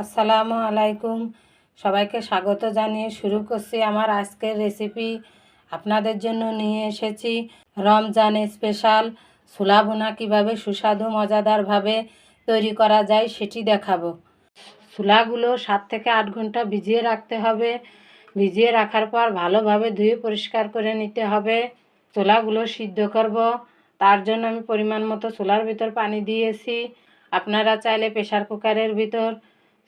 আসসালামু আলাইকুম। সবাইকে স্বাগত জানিয়ে শুরু করছি আমার আজকের রেসিপি। আপনাদের জন্য নিয়ে এসেছি রমজান স্পেশাল ছোলা ভুনা কীভাবে সুস্বাদু মজাদারভাবে তৈরি করা যায় সেটি দেখাবো। ছোলাগুলো 7 থেকে 8 ঘন্টা ভিজিয়ে রাখতে হবে। ভিজিয়ে রাখার পর ভালোভাবে ধুয়ে পরিষ্কার করে নিতে হবে। ছোলাগুলো সিদ্ধ করব, তার জন্য আমি পরিমাণ মতো ছোলার ভিতর পানি দিয়েছি। আপনারা চাইলে প্রেসার কুকারের ভিতর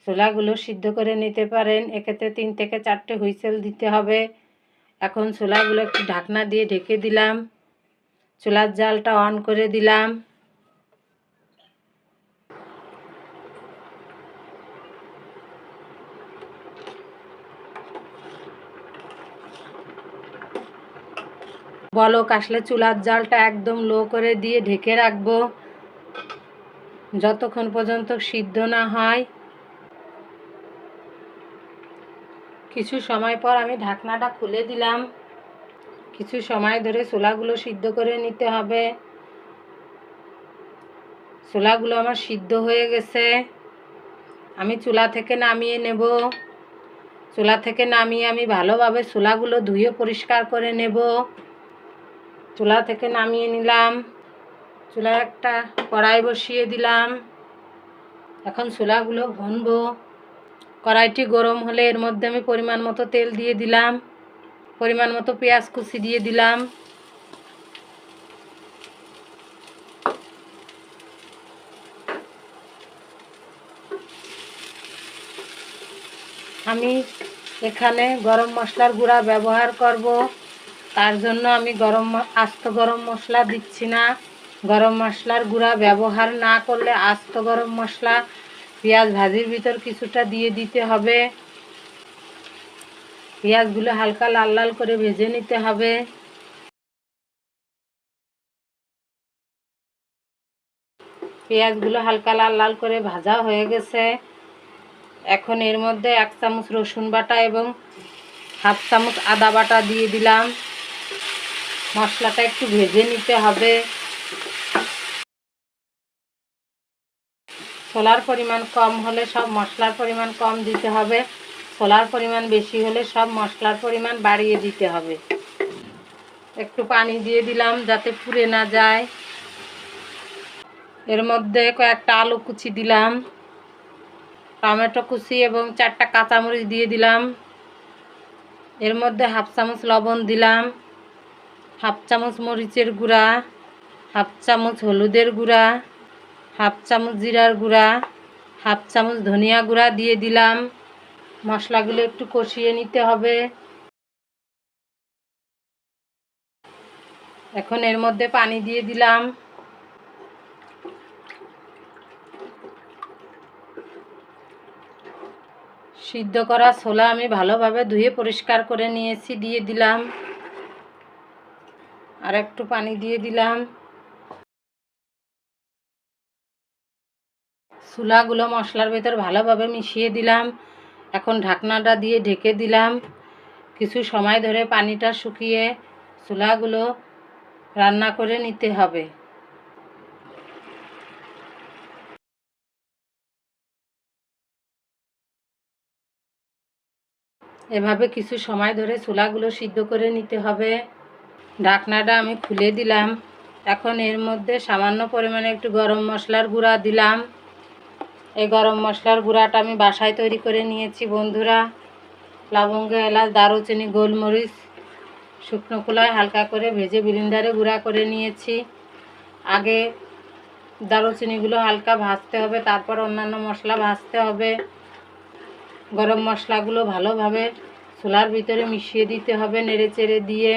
ছোলাগুলো সিদ্ধ করে নিতে পারেন। এক্ষেত্রে 3 থেকে 4টে হুইসেল দিতে হবে। এখন ছোলাগুলো একটু ঢাকনা দিয়ে ঢেকে দিলাম। চুলার জালটা অন করে দিলাম। বলক আসলে চুলার জালটা একদম লো করে দিয়ে ঢেকে রাখবো যতক্ষণ পর্যন্ত সিদ্ধ না হয়। কিছু সময় পর আমি ঢাকনাটা খুলে দিলাম। কিছু সময় ধরে ছোলাগুলো সিদ্ধ করে নিতে হবে। ছোলাগুলো আমার সিদ্ধ হয়ে গেছে। আমি চুলা থেকে নামিয়ে নেব। চুলা থেকে নামিয়ে আমি ভালোভাবে ছোলাগুলো ধুয়ে পরিষ্কার করে নেব। চুলা থেকে নামিয়ে নিলাম। চুলায় একটা কড়াই বসিয়ে দিলাম। এখন ছোলাগুলো ভুনবো। কড়াইটি গরম হলে এর মধ্যে আমি পরিমাণ মতো তেল দিয়ে দিলাম। পরিমাণ মতো পেঁয়াজ কুচি দিয়ে দিলাম। আমি এখানে গরম মশলার গুঁড়া ব্যবহার করব, তার জন্য আমি আস্ত গরম মশলা দিচ্ছি না। গরম মশলার গুঁড়া ব্যবহার না করলে আস্ত গরম মশলা পেঁয়াজ ভাজির ভিতর কিছুটা দিয়ে দিতে হবে। পেঁয়াজগুলো হালকা লাল লাল করে ভেজে নিতে হবে। পেঁয়াজগুলো হালকা লাল লাল করে ভাজা হয়ে গেছে। এখন এর মধ্যে 1 চামচ রসুন বাটা এবং 1/2 চামচ আদা বাটা দিয়ে দিলাম। মশলাটা একটু ভেজে নিতে হবে। ছোলার পরিমাণ কম হলে সব মশলার পরিমাণ কম দিতে হবে। ছোলার পরিমাণ বেশি হলে সব মশলার পরিমাণ বাড়িয়ে দিতে হবে। একটু পানি দিয়ে দিলাম যাতে পুড়ে না যায়। এর মধ্যে কয়েকটা আলু কুচি দিলাম, টমেটো কুচি এবং 4টা কাঁচামরিচ দিয়ে দিলাম। এর মধ্যে 1/2 চামচ লবণ দিলাম, 1/2 চামচ মরিচের গুঁড়া, 1/2 চামচ হলুদের গুঁড়া, 1/2 চামচ জিরার গুঁড়া, 1/2 চামচ ধনিয়া গুঁড়া দিয়ে দিলাম। মশলাগুলো একটু কষিয়ে নিতে হবে। এখন এর মধ্যে পানি দিয়ে দিলাম। সিদ্ধ করা ছোলা আমি ভালোভাবে ধুয়ে পরিষ্কার করে নিয়েছি, দিয়ে দিলাম। আর একটু পানি দিয়ে দিলাম। ছোলাগুলো মশলার ভেতর ভালোভাবে মিশিয়ে দিলাম। এখন ঢাকনাটা দিয়ে ঢেকে দিলাম। কিছু সময় ধরে পানিটা শুকিয়ে ছোলাগুলো রান্না করে নিতে হবে। এভাবে কিছু সময় ধরে ছোলাগুলো সিদ্ধ করে নিতে হবে। ঢাকনাটা আমি খুলে দিলাম। এখন এর মধ্যে সামান্য পরিমাণে একটু গরম মশলার গুঁড়া দিলাম। এই গরম মশলার গুঁড়াটা আমি বাসায় তৈরি করে নিয়েছি বন্ধুরা। লবঙ্গ, এলাচ, দারুচিনি, গোলমরিচ শুকনো খোলায় হালকা করে ভেজে ব্লেন্ডারে গুঁড়া করে নিয়েছি। আগে দারুচিনিগুলো হালকা ভাজতে হবে, তারপর অন্যান্য মশলা ভাজতে হবে। গরম মশলাগুলো ভালোভাবে ছোলার ভিতরে মিশিয়ে দিতে হবে নেড়ে চেড়ে দিয়ে।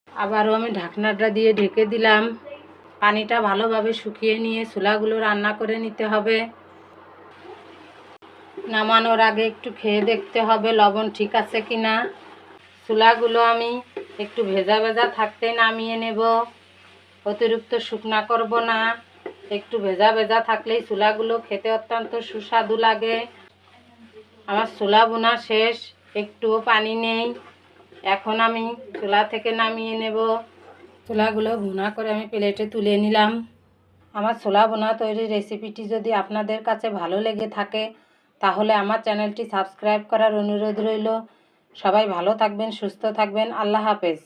আবারও আমি ঢাকনাটা দিয়ে ঢেকে দিলাম। পানিটা ভালোভাবে শুকিয়ে নিয়ে ছোলাগুলো রান্না করে নিতে হবে। নামানোর আগে একটু খেয়ে দেখতে হবে লবণ ঠিক আছে কি না। ছোলাগুলো আমি একটু ভেজা ভেজা থাকতে নামিয়ে নেব। অতিরিক্ত শুকনা করব না, একটু ভেজা ভেজা থাকলেই ছোলাগুলো খেতে অত্যন্ত সুস্বাদু লাগে। আমার ছোলা বোনা শেষ, একটুও পানি নেই। এখন আমি চুলা থেকে নামিয়ে নেব। ছোলাগুলো ভুনা করে আমি প্লেটে তুলে নিলাম। আমার ছোলা বোনা তৈরির রেসিপিটি যদি আপনাদের কাছে ভালো লেগে থাকে তাহলে আমার চ্যানেলটি সাবস্ক্রাইব করার অনুরোধ রইল। সবাই ভালো থাকবেন, সুস্থ থাকবেন। আল্লাহ হাফেজ।